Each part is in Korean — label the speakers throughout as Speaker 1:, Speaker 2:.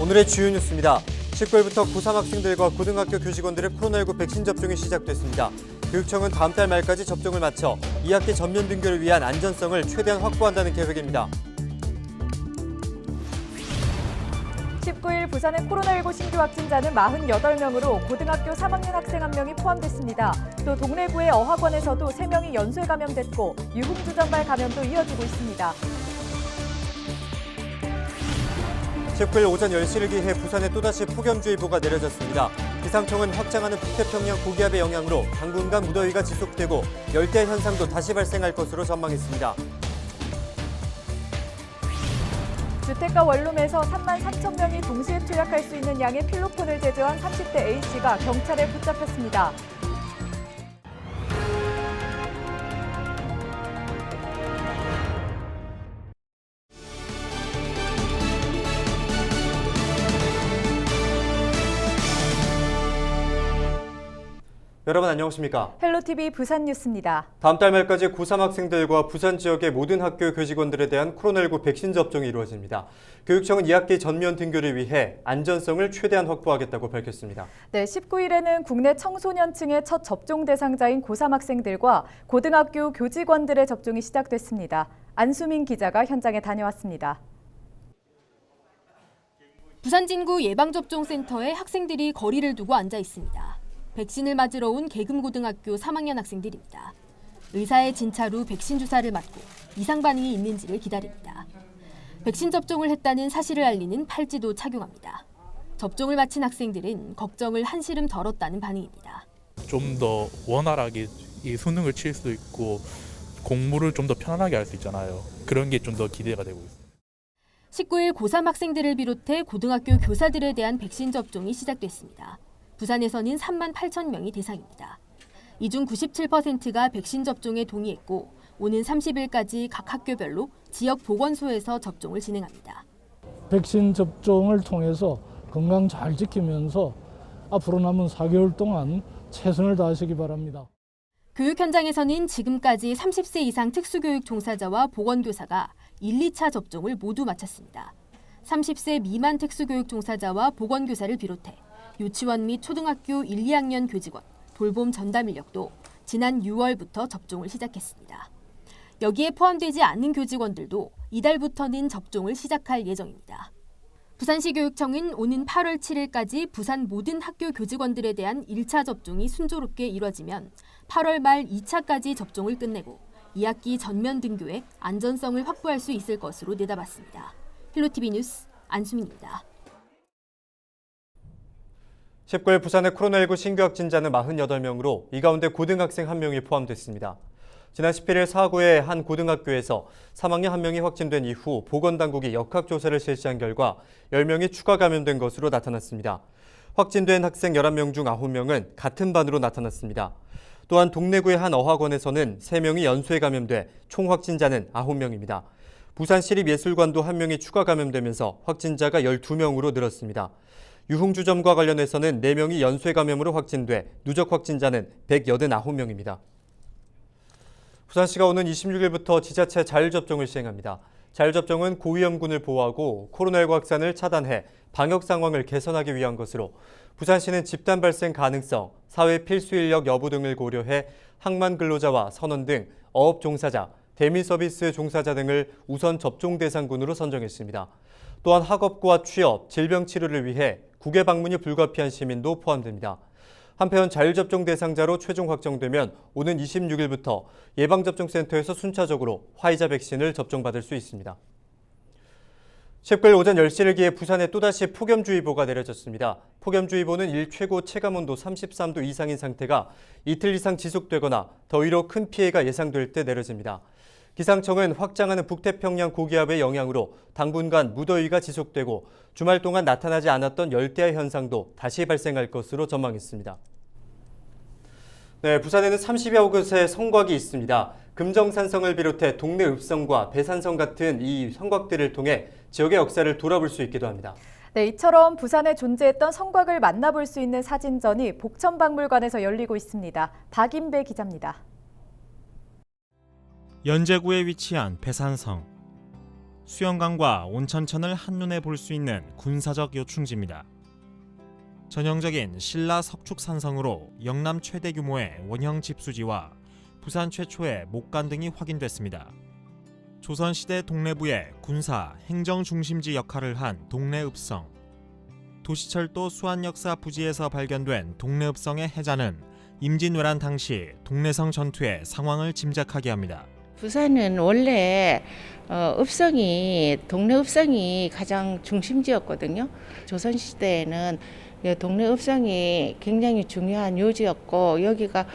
Speaker 1: 오늘의 주요 뉴스입니다. 19일부터 고3 학생들과 고등학교 교직원들의 코로나19 백신 접종이 시작됐습니다. 교육청은 다음 달 말까지 접종을 마쳐 2학기 전면 등교를 위한 안전성을 최대한 확보한다는 계획입니다.
Speaker 2: 19일 부산의 코로나19 신규 확진자는 48명으로 고등학교 3학년 학생 1명이 포함됐습니다. 또 동래구의 어학원에서도 3명이 연쇄 감염됐고 유흥주 전발 감염도 이어지고 있습니다.
Speaker 1: 19일 오전 10시를 기해 부산에 또다시 폭염주의보가 내려졌습니다. 기상청은 확장하는 북태평양 고기압의 영향으로 당분간 무더위가 지속되고 열대 현상도 다시 발생할 것으로 전망했습니다.
Speaker 2: 주택가 원룸에서 3만 3천 명이 동시에 투약할 수 있는 양의 필로폰을 제조한 30대 A씨가 경찰에 붙잡혔습니다.
Speaker 1: 여러분 안녕하십니까?
Speaker 2: 헬로티비 부산 뉴스입니다.
Speaker 1: 다음 달 말까지 고3 학생들과 부산 지역의 모든 학교 교직원들에 대한 코로나19 백신 접종이 이루어집니다. 교육청은 2학기 전면 등교를 위해 안전성을 최대한 확보하겠다고 밝혔습니다.
Speaker 2: 네, 19일에는 국내 청소년층의 첫 접종 대상자인 고3 학생들과 고등학교 교직원들의 접종이 시작됐습니다. 안수민 기자가 현장에 다녀왔습니다.
Speaker 3: 부산 진구 예방접종센터에 학생들이 거리를 두고 앉아 있습니다. 백신을 맞으러 온 계금고등학교 3학년 학생들입니다. 의사의 진찰 후 백신 주사를 맞고 이상 반응이 있는지를 기다립니다. 백신 접종을 했다는 사실을 알리는 팔찌도 착용합니다. 접종을 마친 학생들은 걱정을 한시름 덜었다는 반응입니다.
Speaker 4: 좀 더 원활하게 이 수능을 칠 수 있고 공부를 좀 더 편안하게 할 수 있잖아요. 그런 게 좀 더 기대가 되고 있어요.
Speaker 3: 19일 고3 학생들을 비롯해 고등학교 교사들에 대한 백신 접종이 시작됐습니다. 부산에서는 3만 8천 명이 대상입니다. 이 중 97%가 백신 접종에 동의했고 오는 30일까지 각 학교별로 지역 보건소에서 접종을 진행합니다.
Speaker 5: 백신 접종을 통해서 건강 잘 지키면서 앞으로 남은 4개월 동안 최선을 다하시기 바랍니다.
Speaker 3: 교육 현장에서는 지금까지 30세 이상 특수교육 종사자와 보건교사가 1, 2차 접종을 모두 마쳤습니다. 30세 미만 특수교육 종사자와 보건교사를 비롯해 유치원 및 초등학교 1, 2학년 교직원, 돌봄 전담 인력도 지난 6월부터 접종을 시작했습니다. 여기에 포함되지 않는 교직원들도 이달부터는 접종을 시작할 예정입니다. 부산시 교육청은 오는 8월 7일까지 부산 모든 학교 교직원들에 대한 1차 접종이 순조롭게 이뤄지면 8월 말 2차까지 접종을 끝내고 2학기 전면 등교에 안전성을 확보할 수 있을 것으로 내다봤습니다. 헬로티비 뉴스 안수민입니다.
Speaker 1: 19일 부산의 코로나19 신규 확진자는 48명으로 이 가운데 고등학생 1명이 포함됐습니다. 지난 11일 사구의 한 고등학교에서 3학년 1명이 확진된 이후 보건당국이 역학조사를 실시한 결과 10명이 추가 감염된 것으로 나타났습니다. 확진된 학생 11명 중 9명은 같은 반으로 나타났습니다. 또한 동래구의 한 어학원에서는 3명이 연쇄 감염돼 총 확진자는 9명입니다. 부산시립예술관도 1명이 추가 감염되면서 확진자가 12명으로 늘었습니다. 유흥주점과 관련해서는 4명이 연쇄 감염으로 확진돼 누적 확진자는 189명입니다. 부산시가 오는 26일부터 지자체 자율접종을 시행합니다. 자율접종은 고위험군을 보호하고 코로나19 확산을 차단해 방역 상황을 개선하기 위한 것으로 부산시는 집단 발생 가능성, 사회 필수 인력 여부 등을 고려해 항만 근로자와 선원 등 어업 종사자, 대미 서비스 종사자 등을 우선 접종 대상군으로 선정했습니다. 또한 학업과 취업, 질병 치료를 위해 국외 방문이 불가피한 시민도 포함됩니다. 한편 자율접종 대상자로 최종 확정되면 오는 26일부터 예방접종센터에서 순차적으로 화이자 백신을 접종받을 수 있습니다. 19일 오전 10시를 기해 부산에 또다시 폭염주의보가 내려졌습니다. 폭염주의보는 일 최고 체감온도 33도 이상인 상태가 이틀 이상 지속되거나 더위로 큰 피해가 예상될 때 내려집니다. 기상청은 확장하는 북태평양 고기압의 영향으로 당분간 무더위가 지속되고 주말 동안 나타나지 않았던 열대야 현상도 다시 발생할 것으로 전망했습니다. 네, 부산에는 30여 곳의 성곽이 있습니다. 금정산성을 비롯해 동네 읍성과 배산성 같은 이 성곽들을 통해 지역의 역사를 돌아볼 수 있기도 합니다.
Speaker 2: 네, 이처럼 부산에 존재했던 성곽을 만나볼 수 있는 사진전이 복천박물관에서 열리고 있습니다. 박인배 기자입니다.
Speaker 6: 연제구에 위치한 배산성. 수영강과 온천천을 한눈에 볼 수 있는 군사적 요충지입니다. 전형적인 신라 석축산성으로 영남 최대 규모의 원형 집수지와 부산 최초의 목간 등이 확인됐습니다. 조선시대 동래부의 군사, 행정 중심지 역할을 한 동래읍성. 도시철도 수안역사 부지에서 발견된 동래읍성의 해자는 임진왜란 당시 동래성 전투의 상황을 짐작하게 합니다.
Speaker 7: 부산은 원래 동래읍성이 가장 중심지였거든요. 조선시대에는 동래읍성이 굉장히 중요한 요지였고, 여기가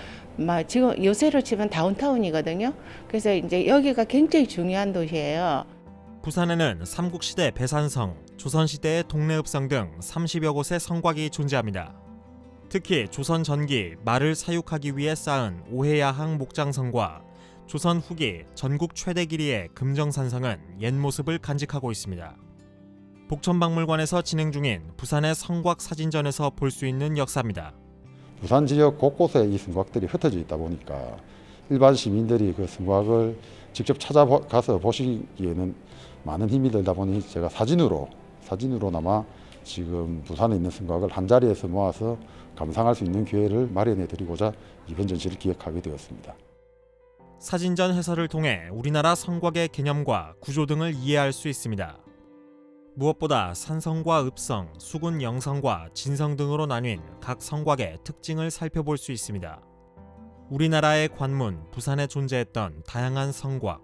Speaker 7: 지금 요새로 치면 다운타운이거든요. 그래서 이제 여기가 굉장히 중요한 도시예요.
Speaker 6: 부산에는 삼국시대 배산성, 조선시대의 동래읍성 등 30여 곳의 성곽이 존재합니다. 특히 조선 전기 말을 사육하기 위해 쌓은 오해야항 목장성과 조선 후기 전국 최대 길이의 금정산성은 옛 모습을 간직하고 있습니다. 복천박물관에서 진행 중인 부산의 성곽 사진전에서 볼 수 있는 역사입니다.
Speaker 8: 부산 지역 곳곳에 이 성곽들이 흩어져 있다 보니까 일반 시민들이 그 성곽을 직접 찾아가서 보시기에는 많은 힘이 들다 보니 제가 사진으로나마 지금 부산에 있는 성곽을 한 자리에서 모아서 감상할 수 있는 기회를 마련해 드리고자 이번 전시를 기획하게 되었습니다.
Speaker 6: 사진전 해설을 통해 우리나라 성곽의 개념과 구조 등을 이해할 수 있습니다. 무엇보다 산성과 읍성, 수군 영성과 진성 등으로 나뉜 각 성곽의 특징을 살펴볼 수 있습니다. 우리나라의 관문, 부산에 존재했던 다양한 성곽.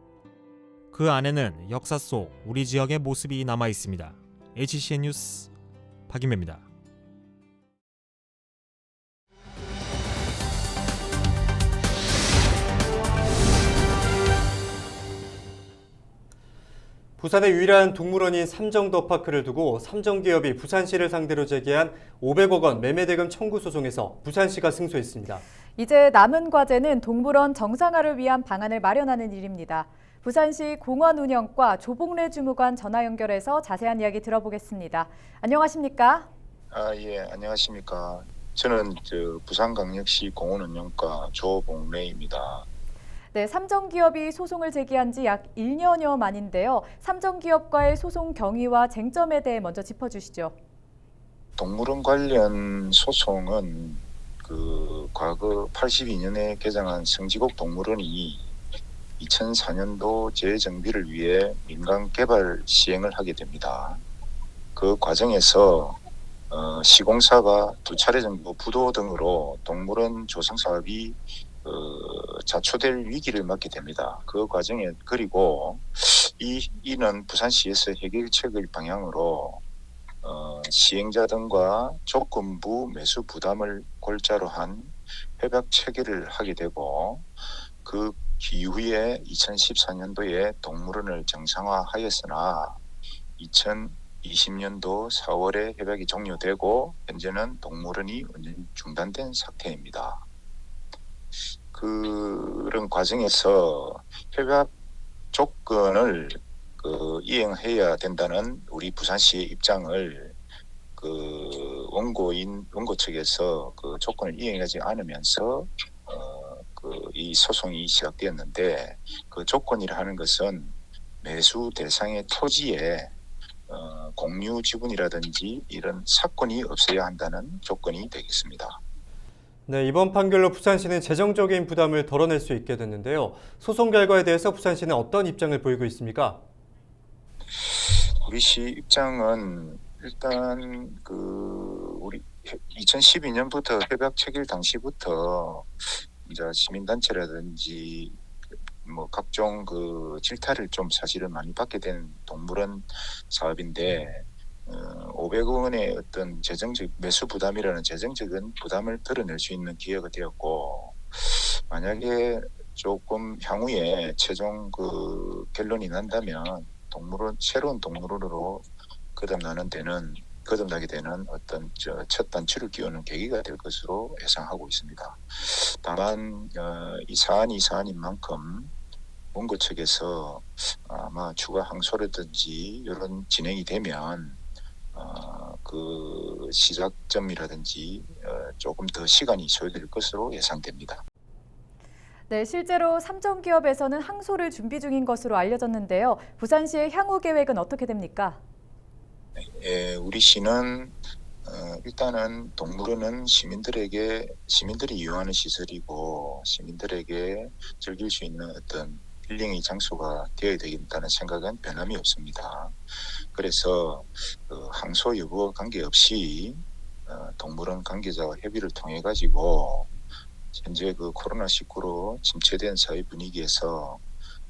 Speaker 6: 그 안에는 역사 속 우리 지역의 모습이 남아 있습니다. HCN 뉴스 박인배입니다.
Speaker 1: 부산의 유일한 동물원인 삼정더파크를 두고 삼정기업이 부산시를 상대로 제기한 500억 원 매매대금 청구 소송에서 부산시가 승소했습니다.
Speaker 2: 이제 남은 과제는 동물원 정상화를 위한 방안을 마련하는 일입니다. 부산시 공원운영과 조봉래 주무관 전화 연결해서 자세한 이야기 들어보겠습니다. 안녕하십니까?
Speaker 9: 예, 안녕하십니까. 저는 부산광역시 공원운영과 조봉래입니다.
Speaker 2: 네, 삼정기업이 소송을 제기한 지 약 1년여 만인데요. 삼정기업과의 소송 경위와 쟁점에 대해 먼저 짚어주시죠.
Speaker 9: 동물원 관련 소송은 과거 82년에 개장한 성지곡 동물원이 2004년도 재정비를 위해 민간 개발 시행을 하게 됩니다. 그 과정에서 시공사가 2차례 정도 부도 등으로 동물원 조성 사업이 자초될 위기를 맞게 됩니다. 그 과정에 그리고 이는 부산시에서 해결책을 방향으로 시행자 등과 조건부 매수 부담을 골자로 한 협약 체결을 하게 되고, 그 이후에 2014년도에 동물원을 정상화하였으나 2020년도 4월에 협약이 종료되고 현재는 동물원이 운영 중단된 상태입니다. 그런 과정에서 협약 조건을 이행해야 된다는 우리 부산시의 입장을 원고 측에서 그 조건을 이행하지 않으면서 이 소송이 시작되었는데, 그 조건이라 하는 것은 매수 대상의 토지에 공유 지분이라든지 이런 사건이 없어야 한다는 조건이 되겠습니다.
Speaker 1: 네, 이번 판결로 부산시는 재정적인 부담을 덜어낼 수 있게 됐는데요. 소송 결과에 대해서 부산시는 어떤 입장을 보이고 있습니까?
Speaker 9: 우리 시 입장은 일단 우리 2012년부터 협약 체결 당시부터 이제 시민단체라든지 각종 질타를 좀 사실은 많이 받게 된 동물원 사업인데, 500억 원의 어떤 재정적 매수 부담이라는 재정적인 부담을 덜어낼 수 있는 기회가 되었고, 만약에 조금 향후에 최종 결론이 난다면 새로운 동물원으로 거듭나게 되는 어떤 첫 단추를 끼우는 계기가 될 것으로 예상하고 있습니다. 다만 이 사안인 만큼 원고 측에서 아마 추가 항소라든지 이런 진행이 되면 그 시작점이라든지 조금 더 시간이 소요될 것으로 예상됩니다.
Speaker 2: 네, 실제로 삼성기업에서는 항소를 준비 중인 것으로 알려졌는데요. 부산시의 향후 계획은 어떻게 됩니까?
Speaker 9: 예, 우리 시는 일단은 동물원은 시민들이 이용하는 시설이고 시민들에게 즐길 수 있는 어떤 힐링의 장소가 되어야 되겠다는 생각은 변함이 없습니다. 그래서 항소 여부와 관계없이 동물원 관계자와 협의를 통해 가지고 현재 코로나19로 침체된 사회 분위기에서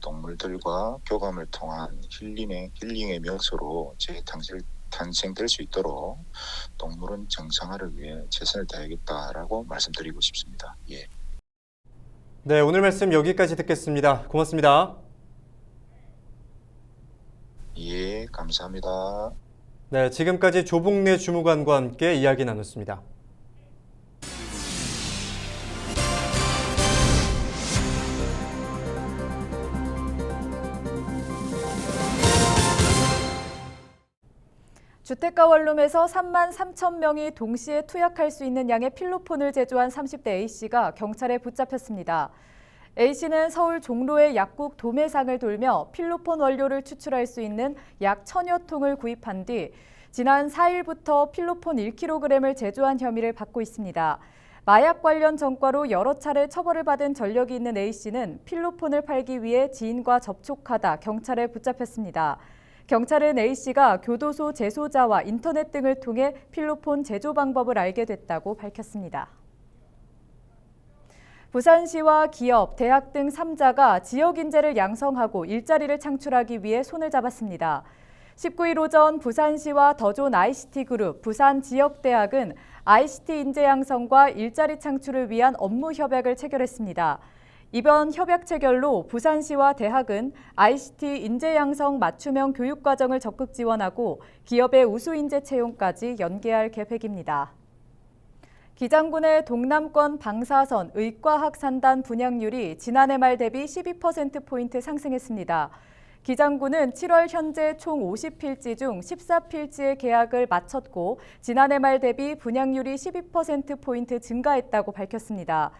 Speaker 9: 동물들과 교감을 통한 힐링의 명소로 재탄생될 수 있도록 동물원 정상화를 위해 최선을 다하겠다라고 말씀드리고 싶습니다. 예.
Speaker 1: 네, 오늘 말씀 여기까지 듣겠습니다. 고맙습니다.
Speaker 9: 예, 감사합니다.
Speaker 1: 네, 지금까지 조봉래 주무관과 함께 이야기 나눴습니다.
Speaker 2: 주택가 원룸에서 3만 3천 명이 동시에 투약할 수 있는 양의 필로폰을 제조한 30대 A씨가 경찰에 붙잡혔습니다. A씨는 서울 종로의 약국 도매상을 돌며 필로폰 원료를 추출할 수 있는 약 1000여 통을 구입한 뒤 지난 4일부터 필로폰 1kg을 제조한 혐의를 받고 있습니다. 마약 관련 전과로 여러 차례 처벌을 받은 전력이 있는 A씨는 필로폰을 팔기 위해 지인과 접촉하다 경찰에 붙잡혔습니다. 경찰은 A씨가 교도소 재소자와 인터넷 등을 통해 필로폰 제조 방법을 알게 됐다고 밝혔습니다. 부산시와 기업, 대학 등 3자가 지역 인재를 양성하고 일자리를 창출하기 위해 손을 잡았습니다. 19일 오전 부산시와 더존 ICT그룹, 부산지역대학은 ICT 인재 양성과 일자리 창출을 위한 업무 협약을 체결했습니다. 이번 협약 체결로 부산시와 대학은 ICT 인재 양성 맞춤형 교육 과정을 적극 지원하고 기업의 우수 인재 채용까지 연계할 계획입니다. 기장군의 동남권 방사선 의과학 산단 분양률이 지난해 말 대비 12%포인트 상승했습니다. 기장군은 7월 현재 총 50필지 중 14필지의 계약을 마쳤고 지난해 말 대비 분양률이 12%포인트 증가했다고 밝혔습니다.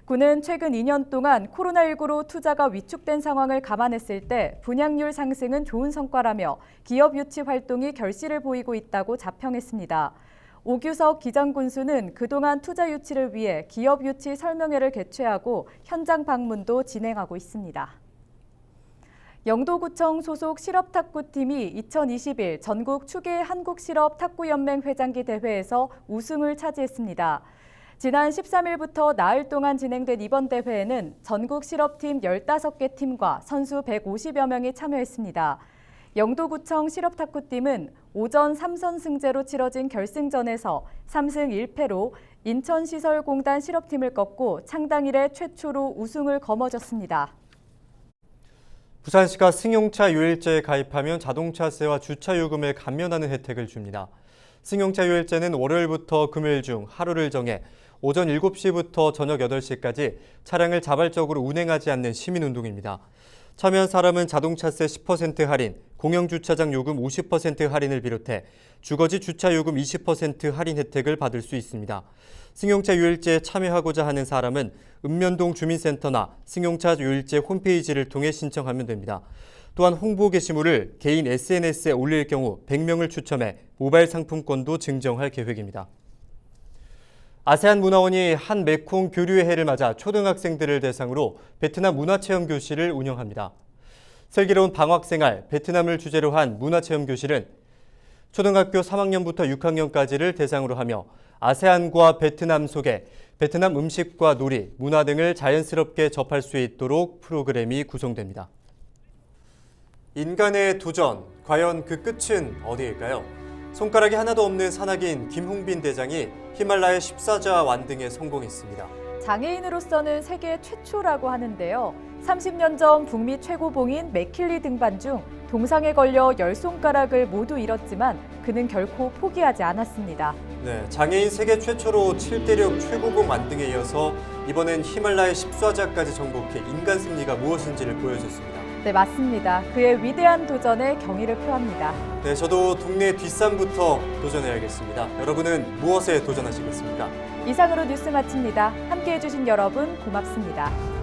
Speaker 2: 군은 최근 2년 동안 코로나19로 투자가 위축된 상황을 감안했을 때 분양률 상승은 좋은 성과라며 기업 유치 활동이 결실을 보이고 있다고 자평했습니다. 오규석 기장군수는 그동안 투자 유치를 위해 기업 유치 설명회를 개최하고 현장 방문도 진행하고 있습니다. 영도구청 소속 실업탁구팀이 2021 전국 추계 한국실업탁구연맹 회장기 대회에서 우승을 차지했습니다. 지난 13일부터 나흘 동안 진행된 이번 대회에는 전국 실업팀 15개 팀과 선수 150여 명이 참여했습니다. 영도구청 실업탁구팀은 오전 3선승제로 치러진 결승전에서 3승 1패로 인천시설공단 실업팀을 꺾고 창당 이래 최초로 우승을 거머쥐었습니다.
Speaker 1: 부산시가 승용차 유일제에 가입하면 자동차세와 주차요금을 감면하는 혜택을 줍니다. 승용차 유일제는 월요일부터 금요일 중 하루를 정해 오전 7시부터 저녁 8시까지 차량을 자발적으로 운행하지 않는 시민운동입니다. 참여한 사람은 자동차세 10% 할인, 공영주차장 요금 50% 할인을 비롯해 주거지 주차요금 20% 할인 혜택을 받을 수 있습니다. 승용차 유일제에 참여하고자 하는 사람은 읍면동 주민센터나 승용차 유일제 홈페이지를 통해 신청하면 됩니다. 또한 홍보 게시물을 개인 SNS에 올릴 경우 100명을 추첨해 모바일 상품권도 증정할 계획입니다. 아세안 문화원이 한 메콩 교류의 해를 맞아 초등학생들을 대상으로 베트남 문화체험 교실을 운영합니다. 슬기로운 방학생활, 베트남을 주제로 한 문화체험 교실은 초등학교 3학년부터 6학년까지를 대상으로 하며 아세안과 베트남 소개, 베트남 음식과 놀이, 문화 등을 자연스럽게 접할 수 있도록 프로그램이 구성됩니다. 인간의 도전, 과연 그 끝은 어디일까요? 손가락이 하나도 없는 산악인 김홍빈 대장이 히말라야 14자 완등에 성공했습니다.
Speaker 2: 장애인으로서는 세계 최초라고 하는데요. 30년 전 북미 최고봉인 맥킬리 등반 중 동상에 걸려 10손가락을 모두 잃었지만 그는 결코 포기하지 않았습니다.
Speaker 1: 네, 장애인 세계 최초로 7대륙 최고봉 완등에 이어서 이번엔 히말라야 14자까지 정복해 인간 승리가 무엇인지를 보여줬습니다.
Speaker 2: 네, 맞습니다. 그의 위대한 도전에 경의를 표합니다.
Speaker 1: 네, 저도 동네 뒷산부터 도전해야겠습니다. 여러분은 무엇에 도전하시겠습니까?
Speaker 2: 이상으로 뉴스 마칩니다. 함께해 주신 여러분 고맙습니다.